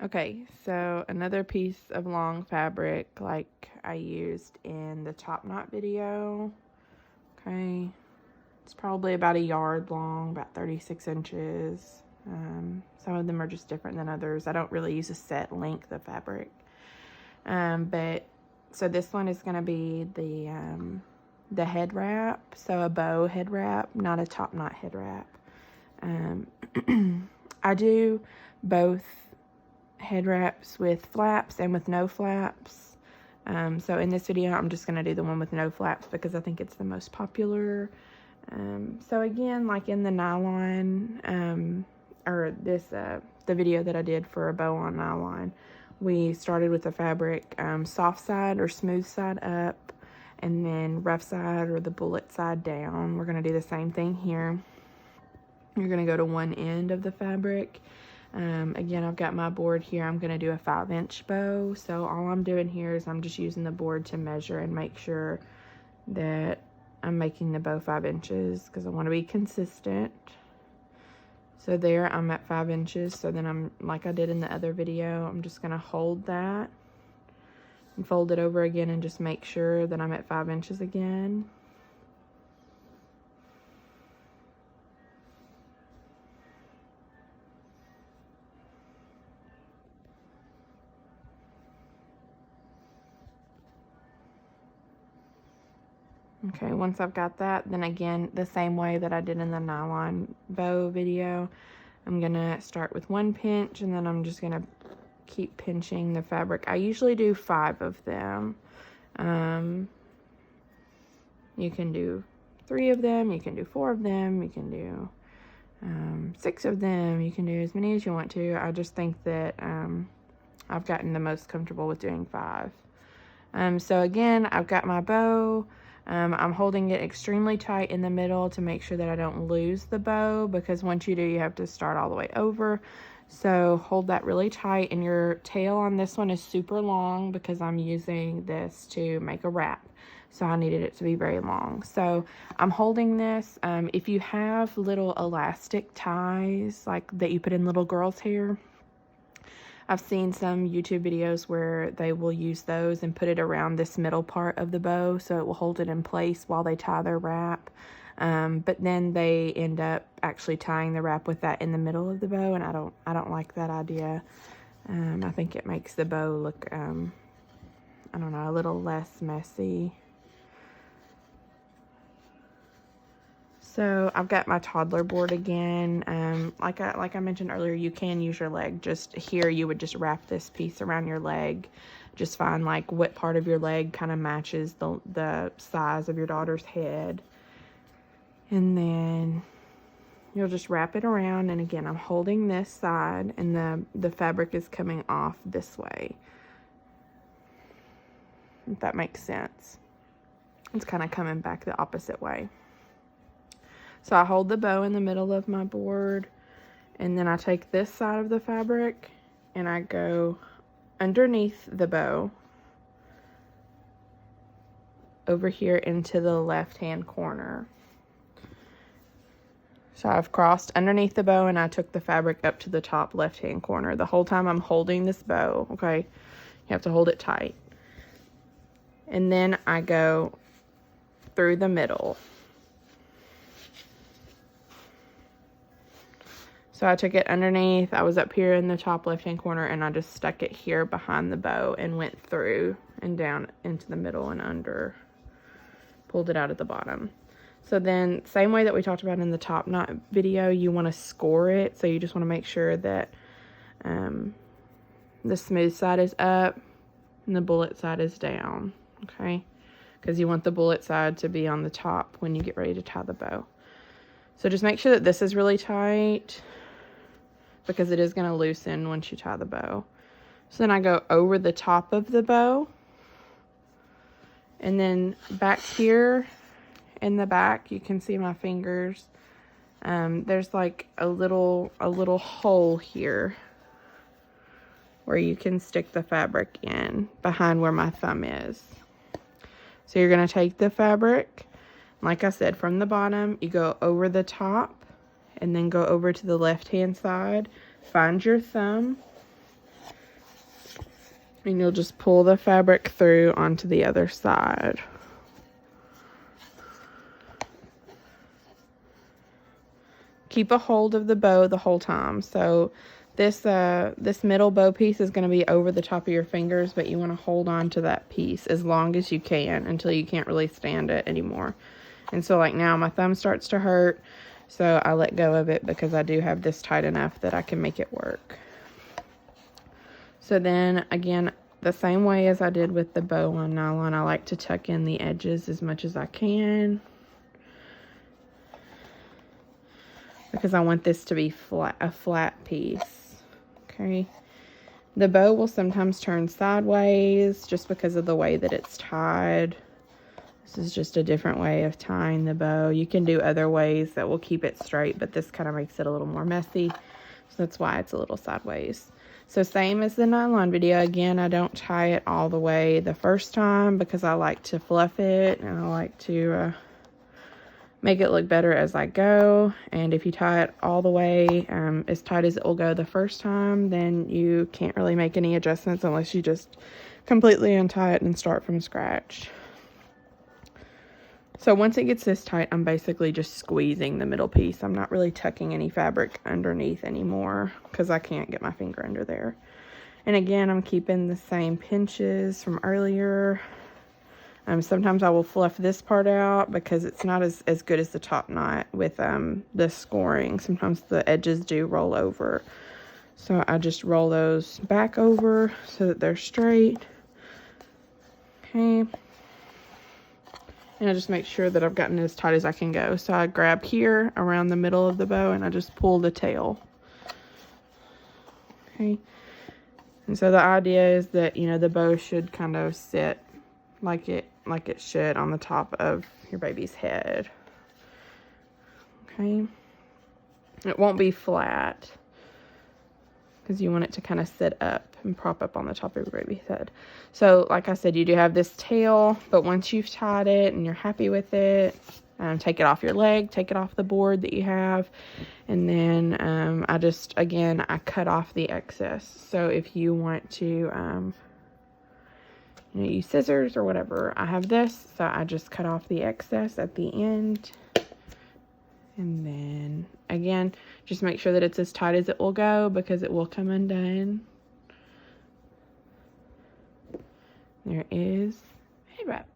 Okay, so another piece of long fabric like I used in the top knot video. Okay, it's probably about a yard long, about 36 inches. Some of them are just different than others. I don't really use a set length of fabric. But so this one is going to be the head wrap, so a bow head wrap, not a top knot head wrap. I do both head wraps with flaps and with no flaps. So in this video, I'm just going to do the one with no flaps because I think it's the most popular. So again, like in the nylon, or this, the video that I did for a bow on nylon, we started with the fabric, soft side or smooth side up, and then rough side or the bullet side down. We're going to do the same thing here. You're going to go to one end of the fabric. Again, I've got my board here. I'm going to do a 5-inch bow. So all I'm doing here is I'm just using the board to measure and make sure that I'm making the bow 5 inches because I want to be consistent. So there, I'm at 5 inches. So then I'm, like I did in the other video, I'm just going to hold that and fold it over again and just make sure that I'm at 5 inches again. Okay, once I've got that, then again, the same way that I did in the nylon bow video, I'm gonna start with 1 pinch and then I'm just gonna keep pinching the fabric. I usually do 5 of them. You can do 3 of them, you can do 4 of them, you can do 6 of them, you can do as many as you want to. I just think that I've gotten the most comfortable with doing 5. So again, I've got my bow. I'm holding it extremely tight in the middle to make sure that I don't lose the bow, because once you do, you have to start all the way over. So hold that really tight, and your tail on this one is super long because I'm using this to make a wrap. So I needed it to be very long. So I'm holding this. If you have little elastic ties like that you put in little girls' hair, I've seen some YouTube videos where they will use those and put it around this middle part of the bow so it will hold it in place while they tie their wrap. But then they end up actually tying the wrap with that in the middle of the bow, and I don't like that idea. I think it makes the bow look, I don't know, a little less messy. So I've got my toddler board again. Like I mentioned earlier, you can use your leg. Just here, you would just wrap this piece around your leg. Just find like what part of your leg kind of matches the size of your daughter's head. And then you'll just wrap it around. And again, I'm holding this side and the fabric is coming off this way. If that makes sense. It's kind of coming back the opposite way. So I hold the bow in the middle of my board, and then I take this side of the fabric and I go underneath the bow over here into the left-hand corner. So I've crossed underneath the bow and I took the fabric up to the top left-hand corner. The whole time I'm holding this bow, okay? You have to hold it tight. And then I go through the middle. So I took it underneath. I was up here in the top left-hand corner and I just stuck it here behind the bow and went through and down into the middle and under. Pulled it out at the bottom. So then, same way that we talked about in the top knot video, you want to score it. So you just want to make sure that the smooth side is up and the bullet side is down, okay? Because you want the bullet side to be on the top when you get ready to tie the bow. So just make sure that this is really tight, because it is going to loosen once you tie the bow. So then I go over the top of the bow, and then back here in the back, you can see my fingers. There's like a little hole here where you can stick the fabric in behind where my thumb is. So you're going to take the fabric, like I said, from the bottom, you go over the top and then go over to the left-hand side, find your thumb, And you'll just pull the fabric through onto the other side. Keep a hold of the bow the whole time. So this middle bow piece is going to be over the top of your fingers, but you want to hold on to that piece as long as you can until you can't really stand it anymore. And so like now my thumb starts to hurt, so I let go of it because I do have this tight enough that I can make it work. So then again, the same way as I did with the bow on nylon, I like to tuck in the edges as much as I can, because I want this to be flat, a flat piece. Okay. The bow will sometimes turn sideways just because of the way that it's tied. This is just a different way of tying the bow. You can do other ways that will keep it straight, but this kind of makes it a little more messy. So that's why it's a little sideways. So same as the nylon video. Again, I don't tie it all the way the first time because I like to fluff it and I like to make it look better as I go. And if you tie it all the way as tight as it will go the first time, then you can't really make any adjustments unless you just completely untie it and start from scratch. So once it gets this tight, I'm basically just squeezing the middle piece. I'm not really tucking any fabric underneath anymore because I can't get my finger under there. And again, I'm keeping the same pinches from earlier. Sometimes I will fluff this part out because it's not as good as the top knot with the scoring. Sometimes the edges do roll over. So I just roll those back over so that they're straight. Okay. And I just make sure that I've gotten it as tight as I can go. So I grab here around the middle of the bow and I just pull the tail. Okay. And so the idea is that, you know, the bow should kind of sit like it should on the top of your baby's head. Okay. It won't be flat because you want it to kind of sit up and prop up on the top of your baby's head. So like I said, you do have this tail, but once you've tied it and you're happy with it, take it off your leg, take it off the board that you have, and then I cut off the excess. So if you want to use scissors or whatever, I have this, so I just cut off the excess at the end. And then again, just make sure that it's as tight as it will go because it will come undone. There is head wrap.